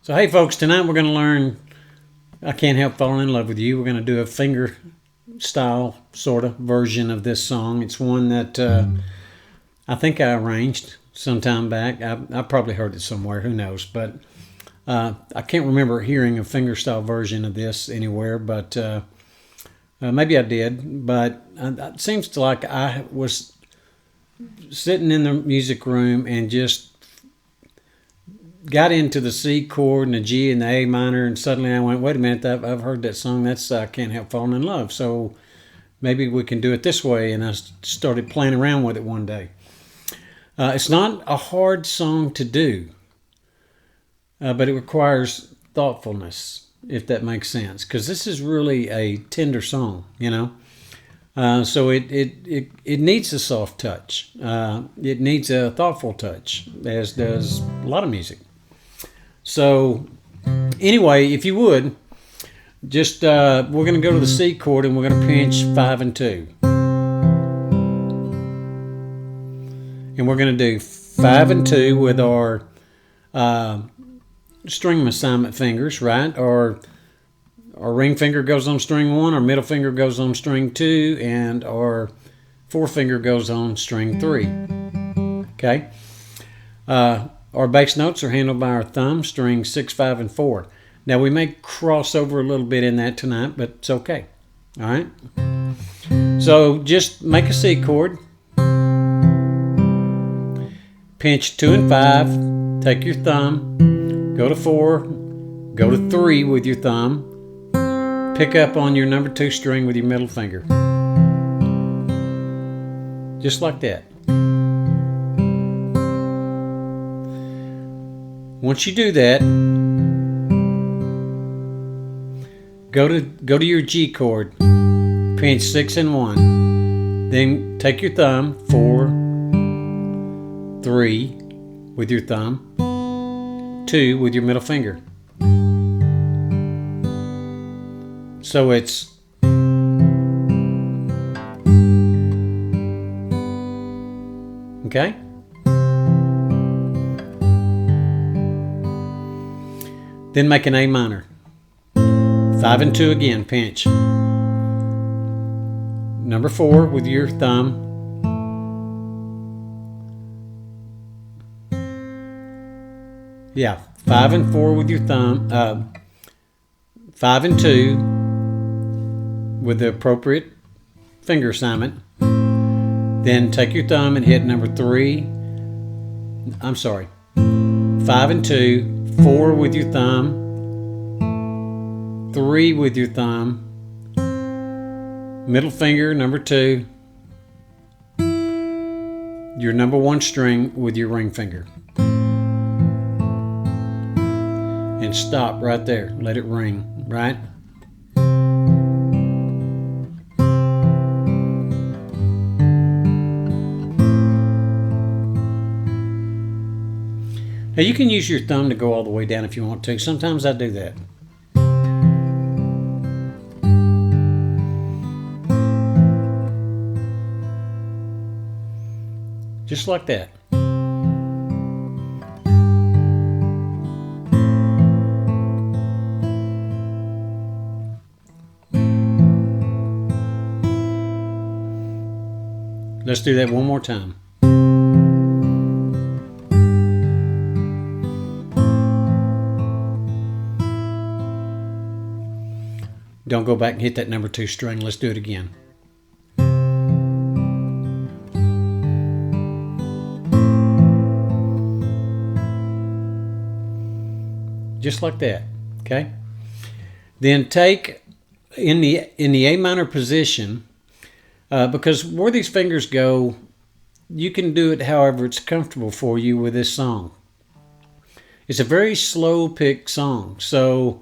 So hey folks, tonight we're going to learn I Can't Help Falling in Love with You. We're going to do a finger style sort of version of this song. It's one that I think I arranged some time back. I probably heard it somewhere, who knows, but I can't remember hearing a fingerstyle version of this anywhere, but maybe I did. But it seems like I was sitting in the music room and just got into the C chord and the G and the A minor, and suddenly I went, wait a minute, I've heard that song. That's I Can't Help Falling in Love. So maybe we can do it this way. And I started playing around with it one day. It's not a hard song to do, but it requires thoughtfulness, if that makes sense, because this is really a tender song, you know. So it needs a soft touch. It needs a thoughtful touch, as does a lot of music. So anyway, if you would, just we're going to go to the C chord and we're going to pinch 5 and 2. And we're going to do 5 and 2 with our string assignment fingers, right? Our ring finger goes on string 1, our middle finger goes on string 2, and our forefinger goes on string 3. Okay? Our bass notes are handled by our thumb, strings 6, 5, and 4. Now we may cross over a little bit in that tonight, but it's okay. All right? So just make a C chord. Pinch 2 and 5. Take your thumb. Go to 4. Go to 3 with your thumb. Pick up on your number 2 string with your middle finger. Just like that. Once you do that, go to your G chord, pinch 6 and 1. Then take your thumb, 4, 3 with your thumb, 2 with your middle finger. So it's okay? Then make an A minor. 5 and 2 again, pinch. Number 4 with your thumb. Yeah, 5 and 4 with your thumb. 5 and 2 with the appropriate finger assignment. Then take your thumb and hit number 3. 5 and 2, 4 with your thumb, 3 with your thumb, middle finger, number 2, your number 1 string with your ring finger. And stop right there. Let it ring, right? Now you can use your thumb to go all the way down if you want to. Sometimes I do that. Just like that. Let's do that one more time. Don't go back and hit that number 2 string. Let's do it again. Just like that, okay? Then take in the A minor position, because where these fingers go, you can do it however it's comfortable for you with this song. It's a very slow pick song, so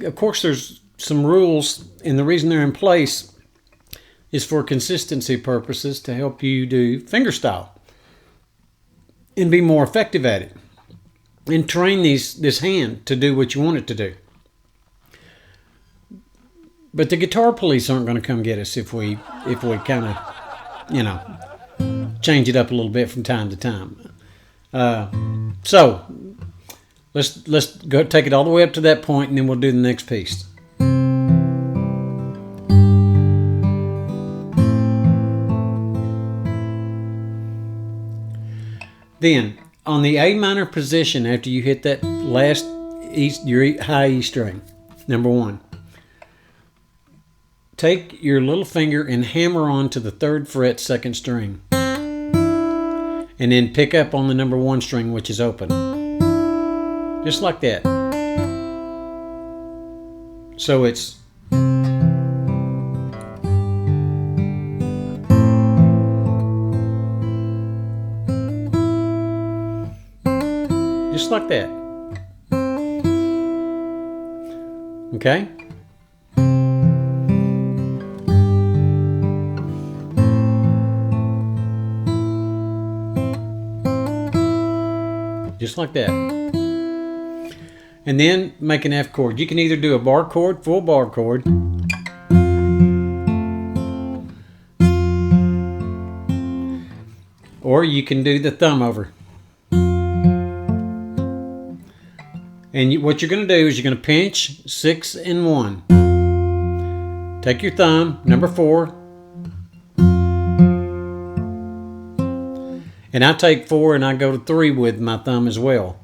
of course there's some rules, and the reason they're in place is for consistency purposes to help you do fingerstyle and be more effective at it and train this hand to do what you want it to do. But the guitar police aren't going to come get us if we kind of, change it up a little bit from time to time. So let's go take it all the way up to that point, and then we'll do the next piece. Then, on the A minor position, after you hit that last your high E string, number 1, take your little finger and hammer on to the 3rd fret, 2nd string, and then pick up on the number 1 string, which is open, just like that. So it's just like that. Okay? Just like that. And then make an F chord. You can either do a bar chord, full bar chord, or you can do the thumb over. And what you're going to do is you're going to pinch 6 and 1. Take your thumb, number 4. And I take 4 and I go to 3 with my thumb as well.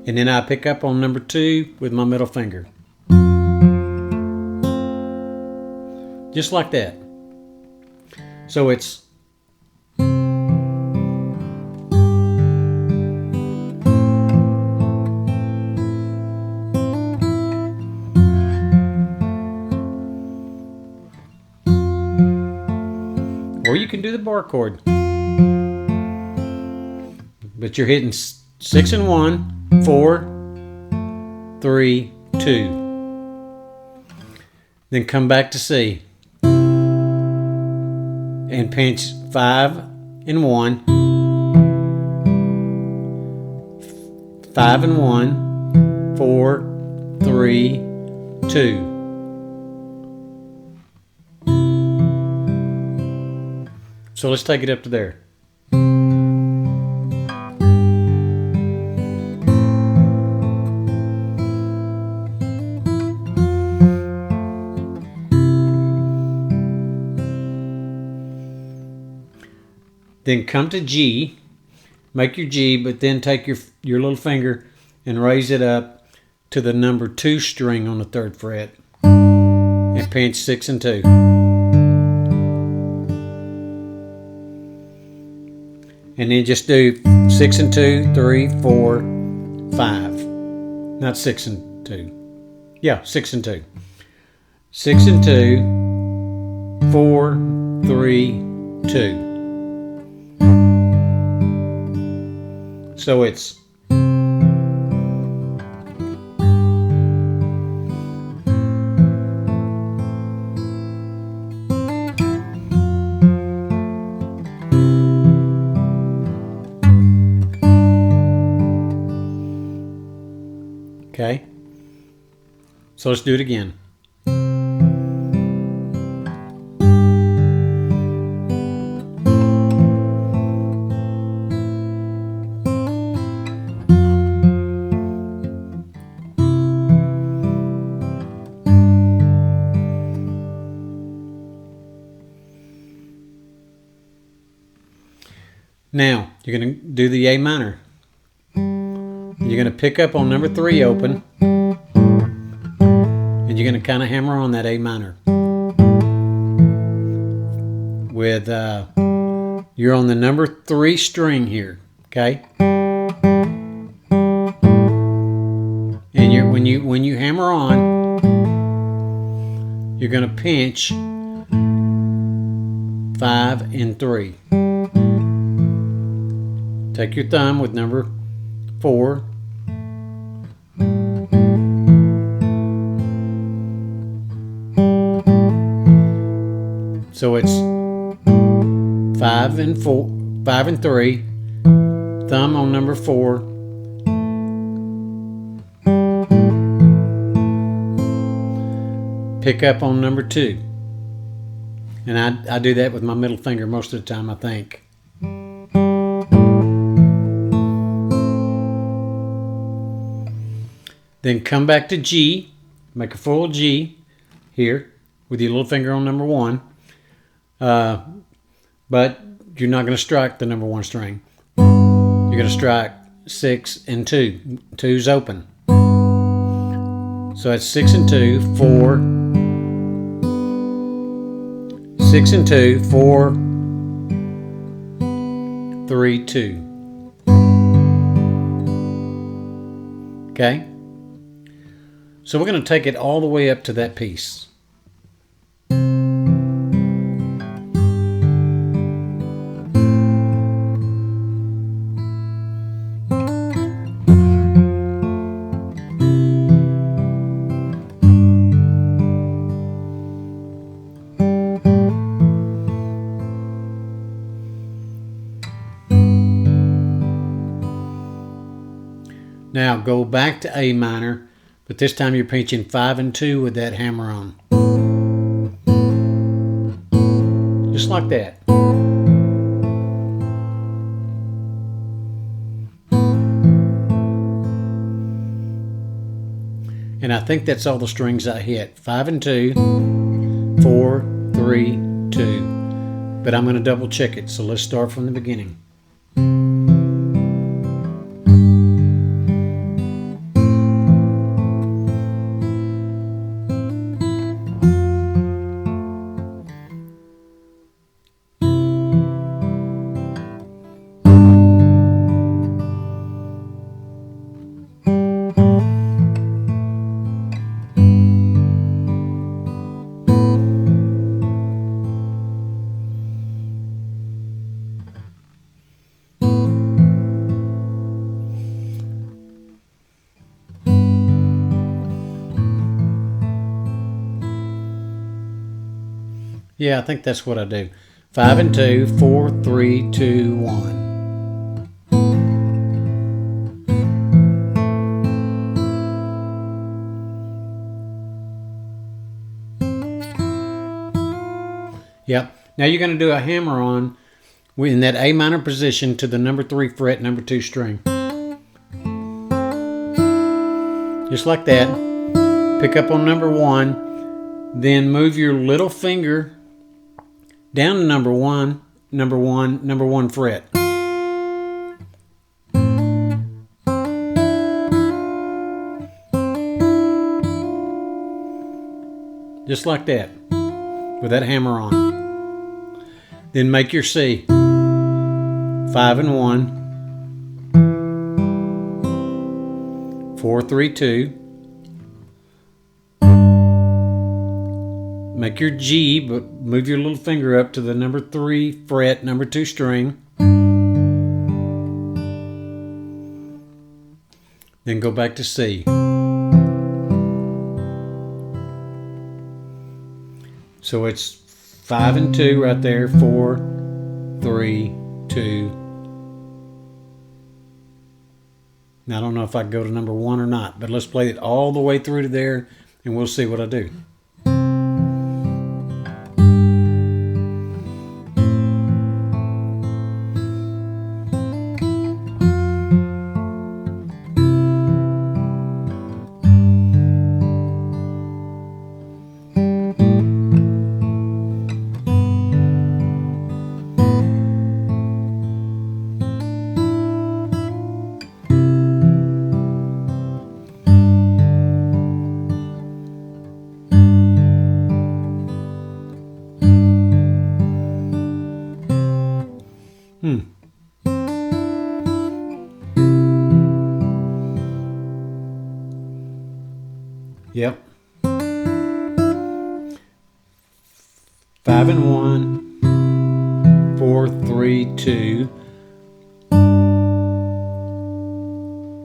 And then I pick up on number 2 with my middle finger. Just like that. So it's or you can do the bar chord. But you're hitting 6 and 1, 4, 3, 2. Then come back to C. And pinch 5 and 1, 5 and 1, 4, 3, 2. So let's take it up to there. Then come to G, make your G, but then take your little finger and raise it up to the number 2 string on the 3rd fret and pinch 6 and 2. And then just do 6 and 2, 3, 4, 5. Not 6 and 2. Yeah, 6 and 2. 6 and 2, 4, 3, 2. So it's okay. So let's do it again. Now, you're going to do the A minor. You're going to pick up on number 3 open, and you're going to kind of hammer on that A minor. With, you're on the number 3 string here, okay? And when you hammer on, you're going to pinch 5 and 3. Take your thumb with number 4. So it's 5 and 4, 5 and 3. Thumb on number 4. Pick up on number 2. And I do that with my middle finger most of the time, I think. Then come back to G, make a full G here with your little finger on number 1. But you're not going to strike the number 1 string. You're going to strike 6 and 2. 2's open. So that's 6 and 2, 4, 6 and 2, 4, 3, 2. Okay? So we're going to take it all the way up to that piece. Now go back to A minor, but this time you're pinching 5 and 2 with that hammer on. Just like that. And I think that's all the strings I hit. 5 and 2, 4, 3, 2. But I'm going to double check it, so let's start from the beginning. Yeah, I think that's what I do. 5 and 2, 4, 3, 2, 1. Yep. Now you're going to do a hammer on in that A minor position to the number 3 fret, number 2 string. Just like that. Pick up on number 1. Then move your little finger down to number 1 fret. Just like that, with that hammer on. Then make your C. 5 and 1, 4, 3, 2. Make your G, but move your little finger up to the number 3 fret, number 2 string. Then go back to C. So it's 5 and 2 right there, 4, 3, 2. Now I don't know if I go to number 1 or not, but let's play it all the way through to there and we'll see what I do. Yep. 5 and 1, 4, 3, 2.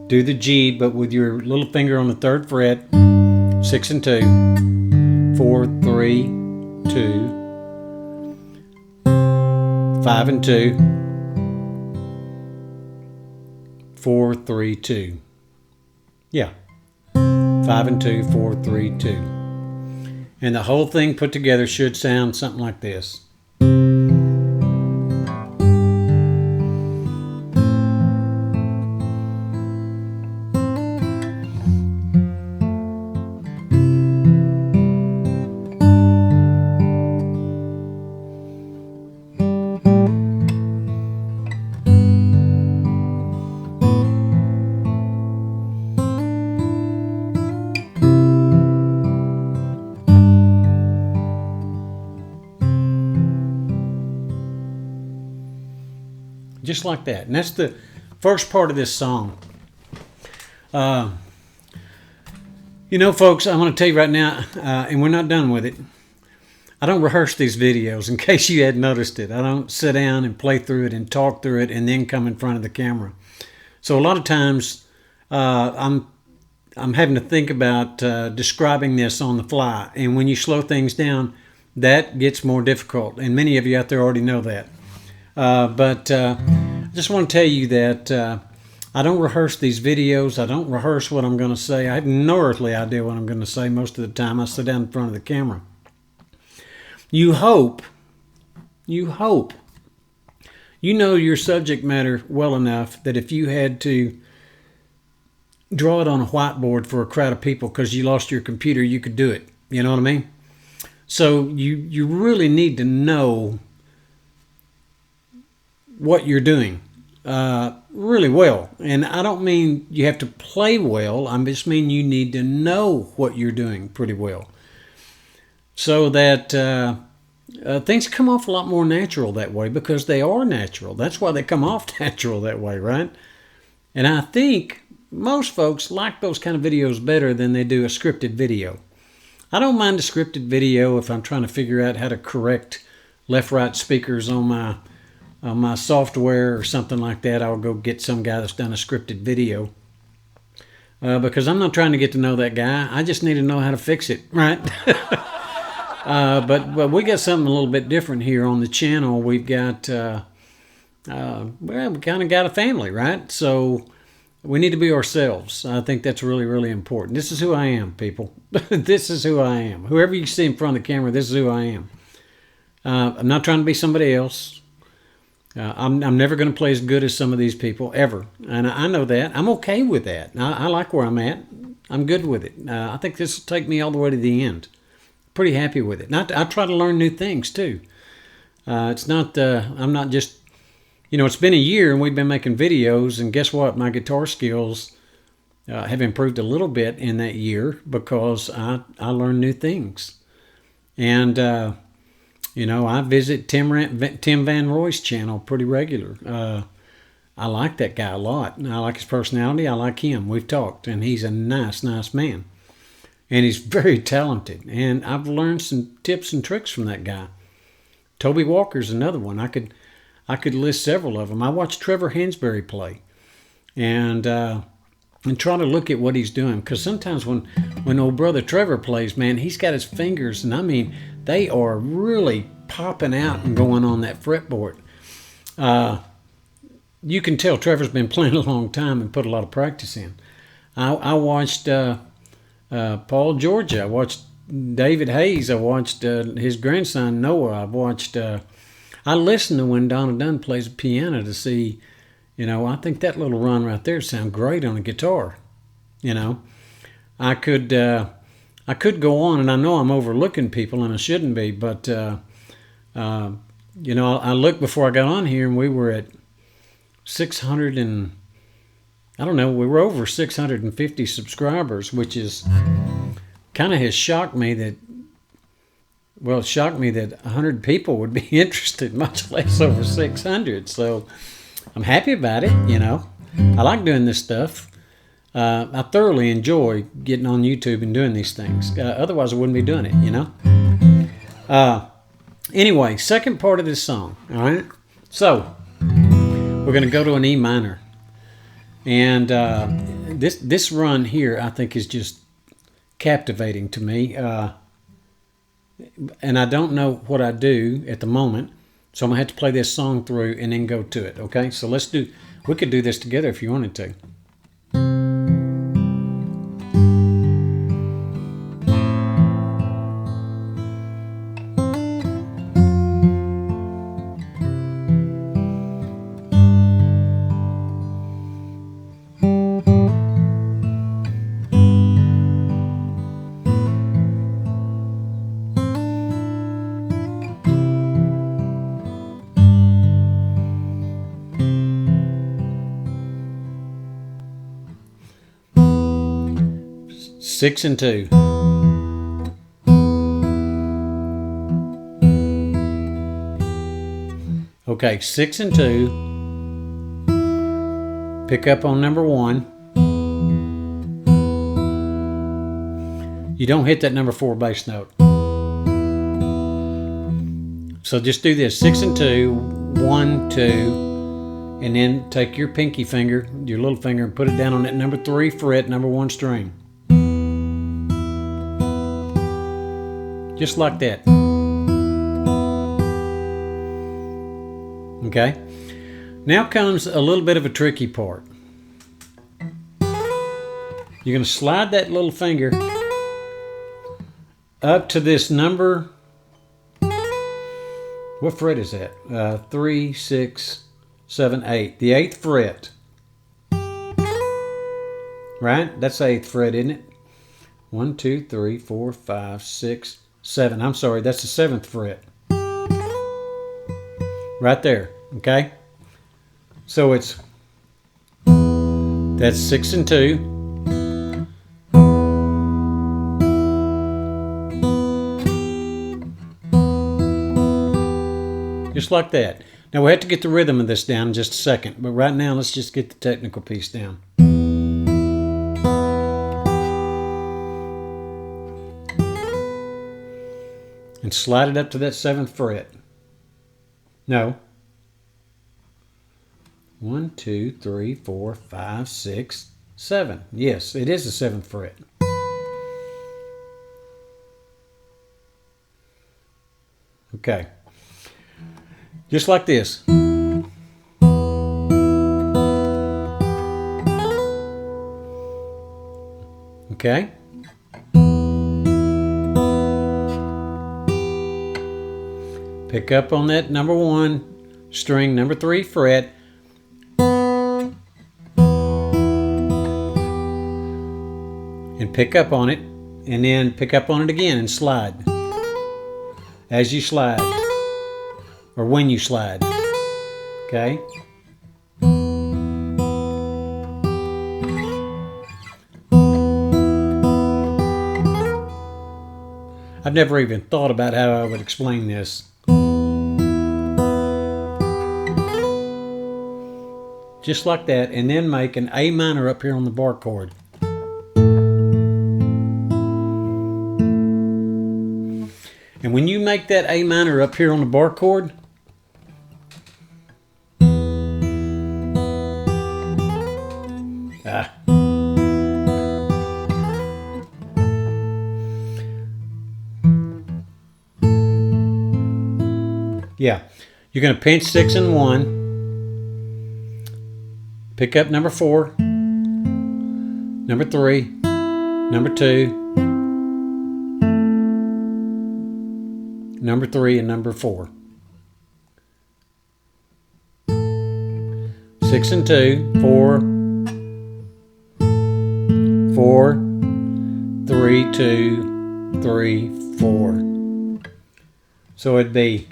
Do the G, but with your little finger on the 3rd fret. 6 and 2, 4, 3, 2. 5 and 2, 4, 3, 2. Yeah. 5 and 2, 4, 3, 2. And the whole thing put together should sound something like this. just like that. And that's the first part of this song. You know, folks, I'm going to tell you right now, and we're not done with it. I don't rehearse these videos, in case you hadn't noticed it. I don't sit down and play through it and talk through it and then come in front of the camera. So a lot of times I'm having to think about describing this on the fly. And when you slow things down, that gets more difficult. And many of you out there already know that. But I just want to tell you that I don't rehearse these videos. I don't rehearse what I'm going to say. I have no earthly idea what I'm going to say most of the time. I sit down in front of the camera. You hope you know your subject matter well enough that if you had to draw it on a whiteboard for a crowd of people because you lost your computer, you could do it. You know what I mean? So you really need to know what you're doing really well. And I don't mean you have to play well. I just mean you need to know what you're doing pretty well. So that things come off a lot more natural that way, because they are natural. That's why they come off natural that way, right? And I think most folks like those kind of videos better than they do a scripted video. I don't mind a scripted video if I'm trying to figure out how to correct left-right speakers on my software or something like that. I'll go get some guy that's done a scripted video. Because I'm not trying to get to know that guy. I just need to know how to fix it, right? But we got something a little bit different here on the channel. We've got, we kind of got a family, right? So we need to be ourselves. I think that's really, really important. This is who I am, people. This is who I am. Whoever you see in front of the camera, this is who I am. I'm not trying to be somebody else. I'm never going to play as good as some of these people, ever. And I know that. I'm okay with that. I like where I'm at. I'm good with it. I think this will take me all the way to the end. Pretty happy with it. I try to learn new things too. It's not, I'm not just, it's been a year and we've been making videos, and guess what? My guitar skills have improved a little bit in that year because I learned new things. And, I visit Tim Van Roy's channel pretty regular. I like that guy a lot. I like his personality. I like him. We've talked, and he's a nice, nice man. And he's very talented. And I've learned some tips and tricks from that guy. Toby Walker's another one. I could list several of them. I watched Trevor Hansberry play, and try to look at what he's doing. Because sometimes when old brother Trevor plays, man, he's got his fingers, and I mean, they are really popping out and going on that fretboard. You can tell Trevor's been playing a long time and put a lot of practice in. I watched Paul George. I watched David Hayes. I watched his grandson Noah. I've watched. I listen to when Donna Dunn plays the piano to see. I think that little run right there sounds great on a guitar. I could go on, and I know I'm overlooking people, and I shouldn't be. But I looked before I got on here, and we were at 600 and. I don't know, we were over 650 subscribers, which is kind of has shocked me that 100 people would be interested, much less over 600. So I'm happy about it, I like doing this stuff. I thoroughly enjoy getting on YouTube and doing these things. Otherwise, I wouldn't be doing it, Anyway, second part of this song, all right? So we're going to go to an E minor. And this run here, I think, is just captivating to me. And I don't know what I do at the moment, so I'm going to have to play this song through and then go to it, okay? So we could do this together if you wanted to. 6 and 2. Okay, 6 and 2. pick up on number 1. You don't hit that number 4 bass note. So just do this, 6 and 2, 1, 2, and then take your pinky finger, your little finger, and put it down on that number 3 fret, number 1 string. Just like that. Okay? Now comes a little bit of a tricky part. You're going to slide that little finger up to this number. What fret is that? 3, 6, 7, 8. The 8th fret. Right? That's the 8th fret, isn't it? 1, 2, 3, 4, 5, 6, 7. I'm sorry, that's the 7th fret. Right there. Okay? So it's, that's 6 and 2. Just like that. Now we have to get the rhythm of this down in just a second, but right now let's just get the technical piece down. And slide it up to that 7th fret. No. 1, 2, 3, 4, 5, 6, 7. Yes, it is the 7th fret. Okay. Just like this. Okay. Pick up on that number 1 string, number 3 fret. And pick up on it, and then pick up on it again and slide. As you slide, or when you slide. Okay? I've never even thought about how I would explain this. Just like that, and then make an A minor up here on the bar chord. And when you make that A minor up here on the bar chord, yeah, you're going to pinch 6 and 1, pick up number 4, number 3, number 2, number 3, and number 4. 6 and 2, 4, 4, 3, 2, 3, 4. So it'd be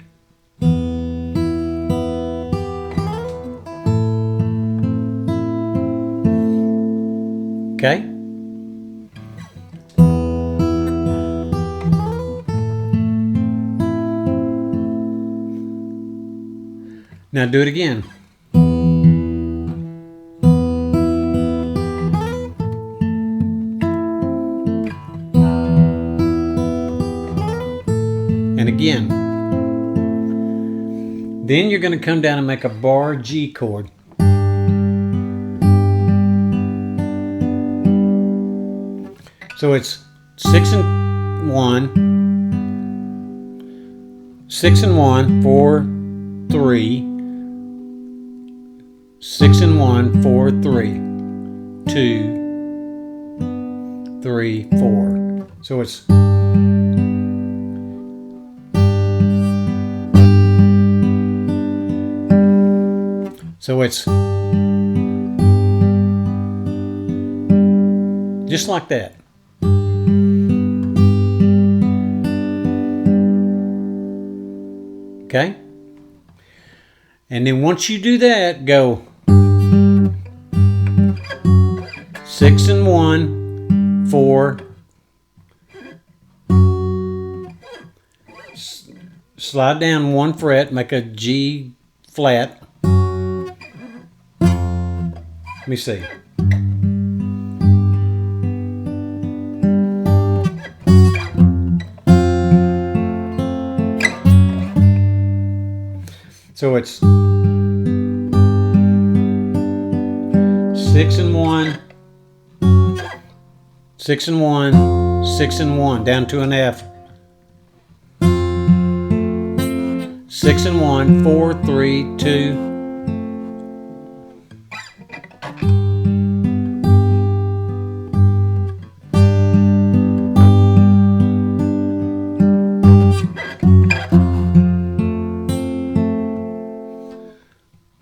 okay. Now do it again. And again. Then you're going to come down and make a bar G chord. So it's 6 and 1, 6 and 1, 4, 3, 6 and 1, 4, 3, 2, 3, 4. So it's just like that. Okay? And then once you do that, go 6 and 1, 4, slide down 1 fret, make a G flat, Let me see. So it's 6 and 1, 6 and 1, 6 and 1, down to an F. 6 and 1, 4, 3, 2.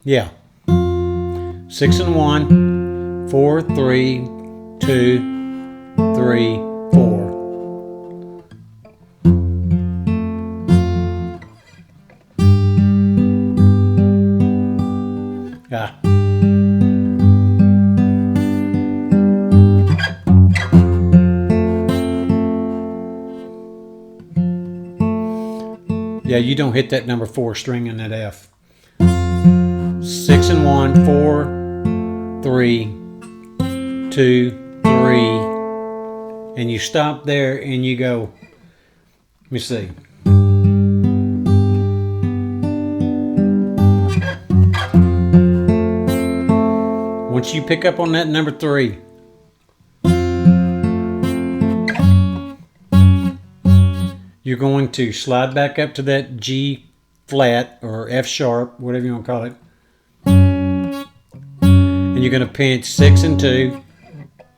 Yeah. 6 and 1, 4, 3, 2, 3, 4. Yeah. Yeah, you don't hit that number 4 string in that F. 6 and 1, 4, 3, 2, 3, and you stop there and you go, let me see. Once you pick up on that number 3, you're going to slide back up to that G flat or F sharp, whatever you want to call it. And you're going to pinch 6 and 2.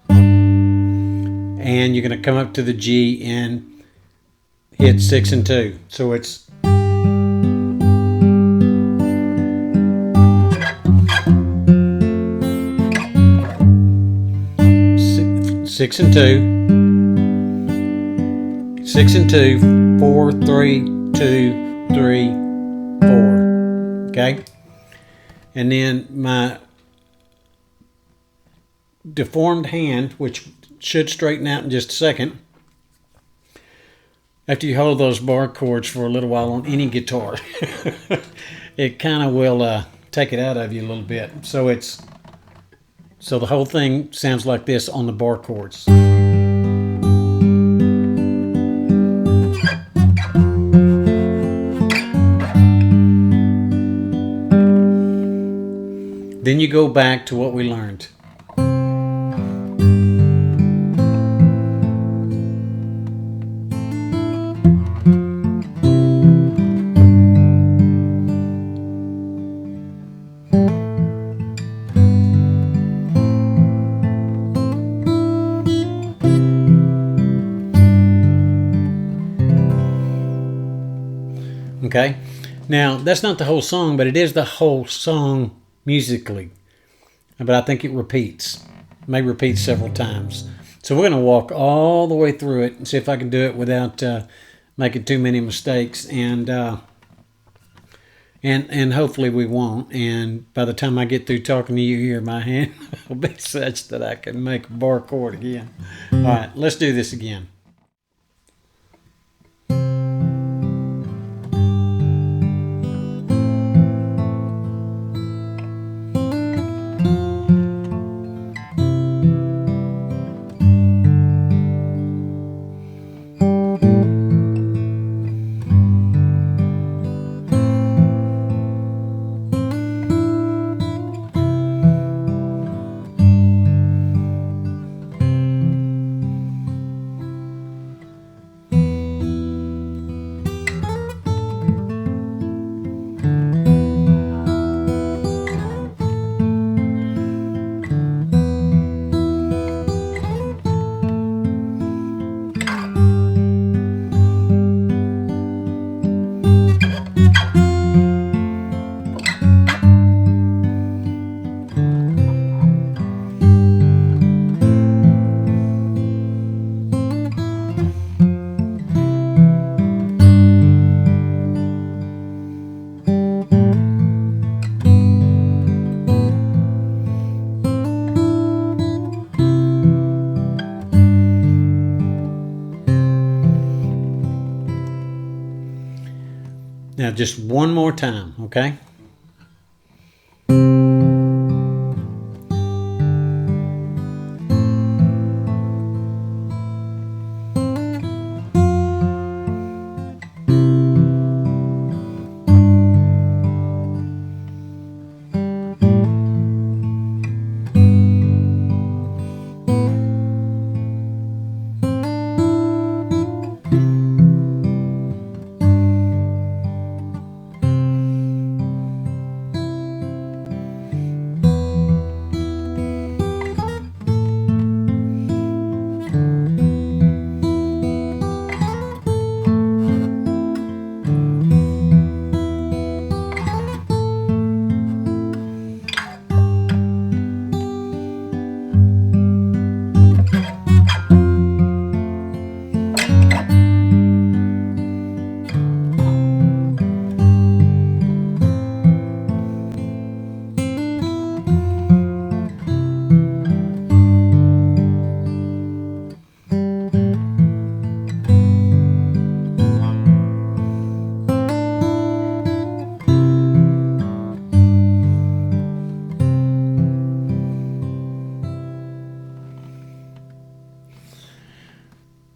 And you're going to come up to the G and hit 6 and 2. So it's 6 and 2, 6 and 2, 4, 3, 2, 3, 4. Okay? And then my deformed hand, which should straighten out in just a second, after you hold those bar chords for a little while on any guitar, it kind of will take it out of you a little bit. So the whole thing sounds like this on the bar chords. Then you go back to what we learned. Okay, now that's not the whole song, but it is the whole song musically. But I think it repeats. It may repeat several times. So we're going to walk all the way through it and see if I can do it without making too many mistakes. And hopefully we won't. And by the time I get through talking to you here, my hand will be such that I can make a bar chord again. All right, let's do this again. Now just one more time, okay?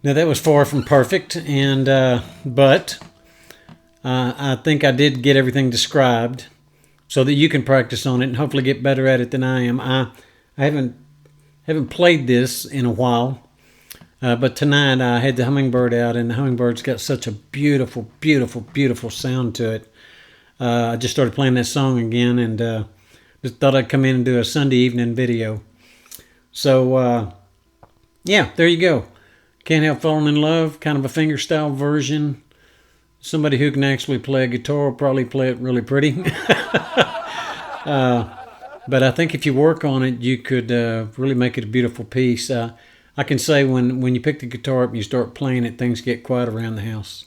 Now that was far from perfect, and but I think I did get everything described so that you can practice on it and hopefully get better at it than I am. I haven't played this in a while, but tonight I had the hummingbird out, and the hummingbird's got such a beautiful, beautiful, beautiful sound to it. I just started playing that song again, and just thought I'd come in and do a Sunday evening video. So yeah, there you go. Can't Help Falling in Love, kind of a fingerstyle version. Somebody who can actually play a guitar will probably play it really pretty. But I think if you work on it, you could really make it a beautiful piece. I can say when you pick the guitar up and you start playing it, things get quiet around the house.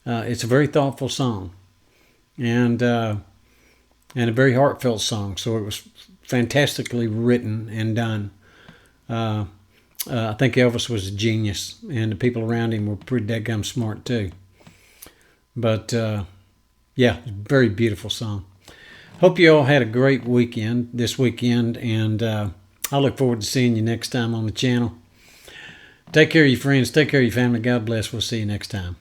It's a very thoughtful song, and a very heartfelt song. So it was fantastically written and done. I think Elvis was a genius, and the people around him were pretty dadgum smart too. But yeah, very beautiful song. Hope you all had a great weekend this weekend, and I look forward to seeing you next time on the channel. Take care of your friends. Take care of your family. God bless. We'll see you next time.